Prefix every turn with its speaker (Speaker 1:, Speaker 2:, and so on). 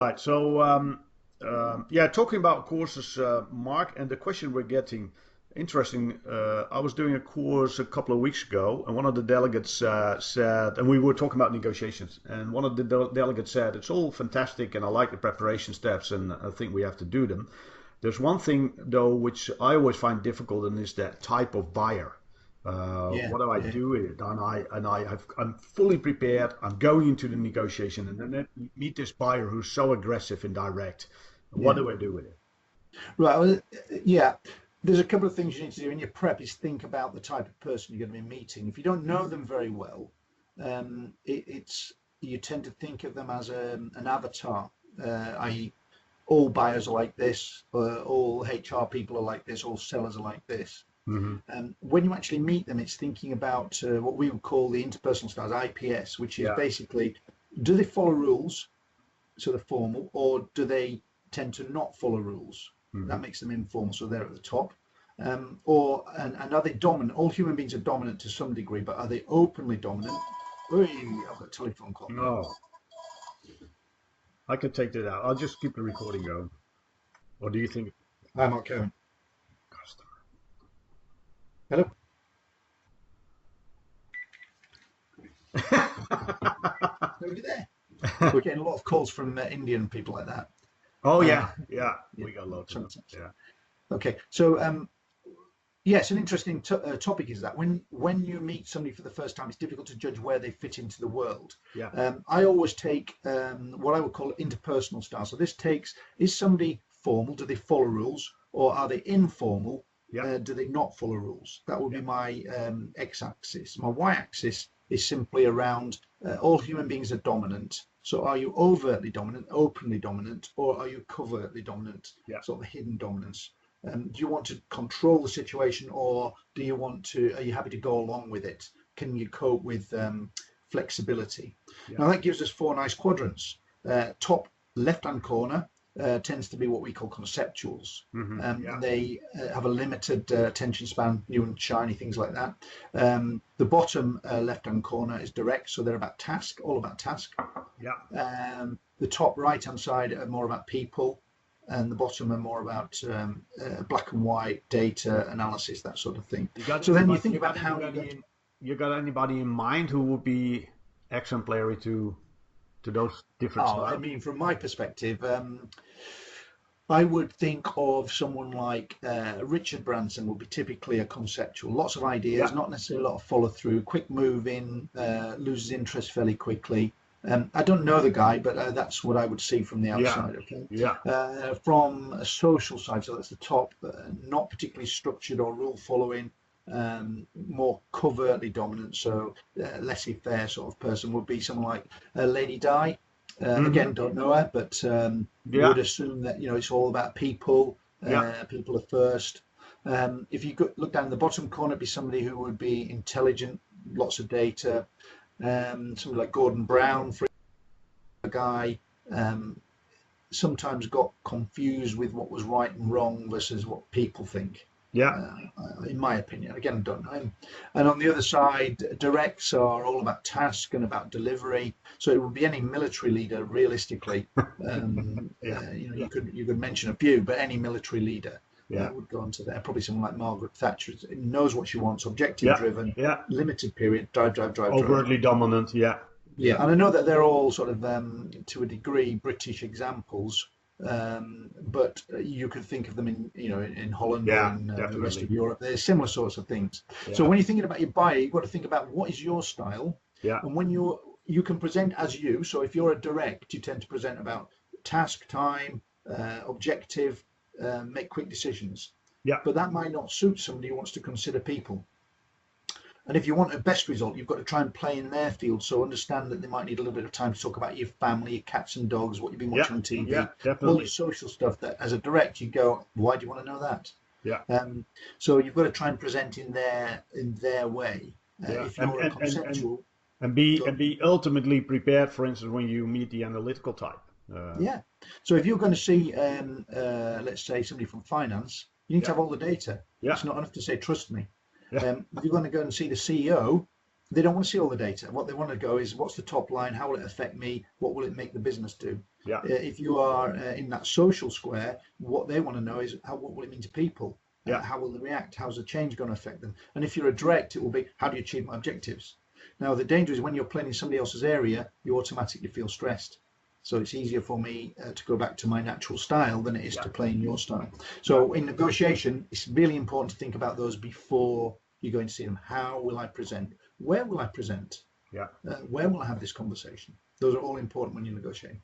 Speaker 1: Right. So, yeah, talking about courses, Mark, and the question we're getting, interesting. I was doing a course a couple of weeks ago, and one of the delegates said, and we were talking about negotiations, and one of the delegates said, it's all fantastic, and I like the preparation steps, and I think we have to do them. There's one thing, though, which I always find difficult, and is that type of buyer.
Speaker 2: Yeah,
Speaker 1: What do I
Speaker 2: yeah,
Speaker 1: do with it? I'm fully prepared. I'm going into the negotiation, and then I meet this buyer who's so aggressive and direct. What
Speaker 2: yeah.
Speaker 1: do I do with it?
Speaker 2: Right. Well, yeah. There's a couple of things you need to do in your prep is think about the type of person you're going to be meeting. If you don't know them very well, it's you tend to think of them as an avatar, i.e., all buyers are like this, all HR people are like this, all sellers are like this.
Speaker 1: Hmm.
Speaker 2: When you actually meet them, it's thinking about what we would call the interpersonal styles, IPS, which is
Speaker 1: Yeah.
Speaker 2: basically do they follow rules, so they're formal, or do they tend to not follow rules?
Speaker 1: Hmm.
Speaker 2: That makes them informal, so they're at the top. And are they dominant? All human beings are dominant to some degree, but are they openly dominant? Oy, I've got a telephone call.
Speaker 1: No, I could take that out. I'll just keep the recording going. Or do you think
Speaker 2: I'm not going.
Speaker 1: customer?
Speaker 2: Hello? Are you there? We're getting a lot of calls from Indian people like that.
Speaker 1: Oh
Speaker 2: Uh,
Speaker 1: yeah, yeah.
Speaker 2: yeah,
Speaker 1: We got loads of them.
Speaker 2: sometimes.
Speaker 1: Yeah.
Speaker 2: Okay, so yes, an interesting topic is that when you meet somebody for the first time, it's difficult to judge where they fit into the world.
Speaker 1: Yeah.
Speaker 2: I always take what I would call interpersonal style. So this takes, is somebody formal? Do they follow rules, or are they informal?
Speaker 1: Yeah.
Speaker 2: Do they not follow rules? That would
Speaker 1: Yeah.
Speaker 2: be my x-axis. My y-axis is simply around all human beings are dominant. So are you overtly dominant, openly dominant, or are you covertly dominant,
Speaker 1: Yeah.
Speaker 2: sort of hidden dominance? Do you want to control the situation, or do you want to? Are you happy to go along with it? Can you cope with flexibility?
Speaker 1: Yeah.
Speaker 2: Now that gives us four nice quadrants. Top left-hand corner tends to be what we call conceptuals.
Speaker 1: Hmm. Yeah.
Speaker 2: They have a limited attention span, new and shiny things like that. The bottom left-hand corner is direct, so they're about task, all about task.
Speaker 1: Yeah.
Speaker 2: The top right-hand side are more about people, and the bottom are more about black and white data analysis, that sort of thing.
Speaker 1: You got
Speaker 2: So then you
Speaker 1: anybody?
Speaker 2: think
Speaker 1: You got
Speaker 2: about how you
Speaker 1: anybody
Speaker 2: get.
Speaker 1: in? You got anybody in mind who would be exemplary to those different
Speaker 2: Oh, I
Speaker 1: styles?
Speaker 2: mean, from my perspective, I would think of someone like Richard Branson would be typically a conceptual, lots of ideas,
Speaker 1: Yeah.
Speaker 2: not necessarily a lot of follow through, quick moving, loses interest fairly quickly. I don't know the guy, but that's what I would see from the
Speaker 1: Yeah.
Speaker 2: outside. Okay,
Speaker 1: Yeah.
Speaker 2: from a social side, so that's the top, not particularly structured or rule following, more covertly dominant. So laissez-faire sort of person would be someone like Lady Di.
Speaker 1: Hmm.
Speaker 2: Again, don't know her, but
Speaker 1: Yeah.
Speaker 2: would assume that it's all about people.
Speaker 1: Yeah.
Speaker 2: People are first. If you look down the bottom corner, it'd be somebody who would be intelligent, lots of data. Somebody like Gordon Brown, for a guy, um, sometimes got confused with what was right and wrong versus what people think.
Speaker 1: Yeah.
Speaker 2: Uh, in my opinion, again, I don't know him. And on the other side, directs are all about task and about delivery. So it would be any military leader, realistically.
Speaker 1: Yeah.
Speaker 2: You could mention a few, but any military leader
Speaker 1: Yeah.
Speaker 2: would go onto there. Probably someone like Margaret Thatcher knows what she wants, objective
Speaker 1: Yeah.
Speaker 2: driven,
Speaker 1: Yeah.
Speaker 2: limited period, drive, drive, drive, drive.
Speaker 1: Overtly dominant. Yeah. Yeah.
Speaker 2: Yeah, and I know that they're all sort of, to a degree, British examples, but you could think of them in Holland or
Speaker 1: Yeah.
Speaker 2: in the rest of
Speaker 1: Definitely.
Speaker 2: Europe. They're similar sorts of things. So
Speaker 1: Yeah.
Speaker 2: when you're thinking about your buyer, you've got to think about what is your style,
Speaker 1: Yeah.
Speaker 2: and when you can present as you. So if you're a direct, you tend to present about task, time, objective, make quick decisions.
Speaker 1: Yeah.
Speaker 2: But that might not suit somebody who wants to consider people. And if you want a best result, you've got to try and play in their field. So understand that they might need a little bit of time to talk about your family, your cats and dogs, what you've been
Speaker 1: Yeah.
Speaker 2: watching on
Speaker 1: Yeah.
Speaker 2: TV, all your
Speaker 1: Definitely.
Speaker 2: social stuff that as a direct you go, why do you want to know that?
Speaker 1: Yeah.
Speaker 2: So you've got to try and present in their way.
Speaker 1: Yeah.
Speaker 2: If
Speaker 1: And
Speaker 2: you're a
Speaker 1: and and and
Speaker 2: conceptual,
Speaker 1: and be
Speaker 2: go,
Speaker 1: and be ultimately prepared. For instance, when you meet the analytical type.
Speaker 2: yeah. So if you're going to see, let's say somebody from finance, you need to
Speaker 1: Yeah.
Speaker 2: have all the data.
Speaker 1: Yeah.
Speaker 2: It's not enough to say trust me.
Speaker 1: Yeah.
Speaker 2: If you're going to go and see the CEO, They don't want to see all the data. What they want to go is, what's the top line? How will it affect me? What will it make the business do?
Speaker 1: Yeah.
Speaker 2: If you are in that social square, what they want to know is, what will it mean to people?
Speaker 1: Yeah.
Speaker 2: How will they react? How's the change going to affect them? And if you're a direct, it will be, how do you achieve my objectives? Now, the danger is when you're playing in somebody else's area, you automatically feel stressed. So it's easier for me to go back to my natural style than it is
Speaker 1: Yeah.
Speaker 2: to play in your style. So in negotiation, it's really important to think about those before you go and see them. How will I present? Where will I present?
Speaker 1: Yeah.
Speaker 2: Where will I have this conversation? Those are all important when you're negotiating.